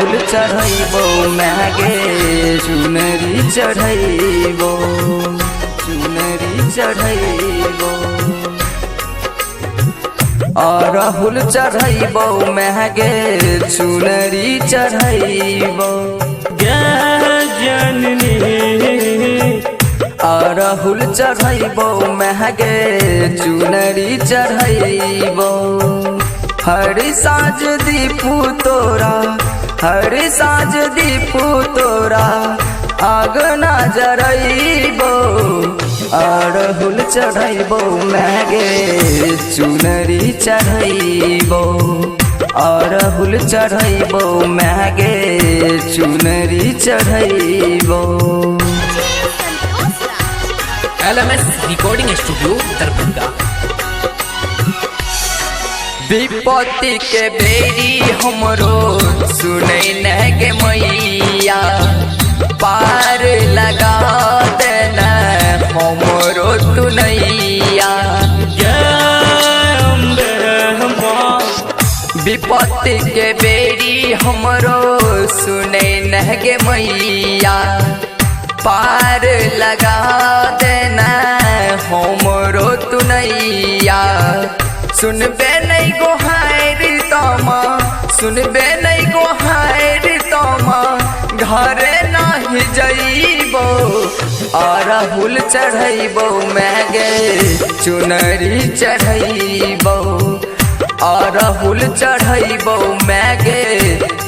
अरहुल चढ़ैबो मागे चुनरी चढ़ैबो चुनरी चढ़ैबो अरहुल चढ़ैबो मागे चुनरी चढ़ैबो जननी अरहुल चढ़ैबो मागे चुनरी चढ़ैबो हर साँझ दीपू तोरा हर साँझ दीपू तोरा आगना जरैबो अरहुल चढ़ैबो मागे चुनरी चढ़ैबो अरहुल चढ़ैबो मागे चुनरी चढ़ैबो। LMS recording studio Darbhanga. विपत्ति के बेरी हमरो सुनै न के मैया पार लगा देना हमरो तुनैया विपत्ति के बेरी हमरो सुनै न के मैया पार लगा देना हमरो तुनैया सुनबे नहीं गोहार तमा सुनबे नहीं गोहार तमा घरे नहीं जइबो अरहुल चढ़ैबो मागे चुनरी चढ़ैबो अरहुल चढ़ैबो मागे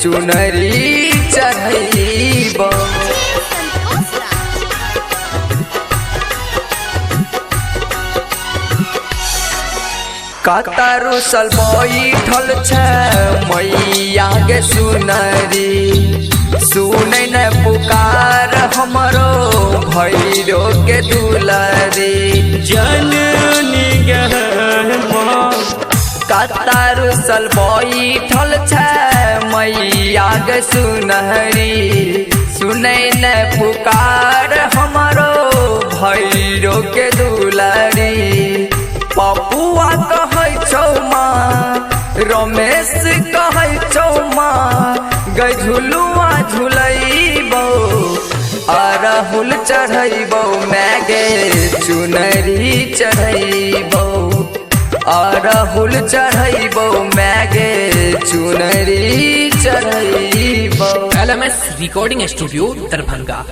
चुनरी चढ़ैबो। कतारू सल बैठल छ मैया के सुनरी सुनै न पुकार हमरो भैरो के दुलारी जननी कतारू सल बैठल छ मैया के सुनरी सुनै न पुकार हमरो भैरो के दुलारी पपुआ कहै छौ माँ रमेश कहै छौ माँ गझुलुआ झुलैबो अरहुल चढ़ैबो मागे चुनरी चढ़ैबो अरहुल चढ़ैबो मागे चुनरी चढ़ैबो। LMS recording studio Darbhanga.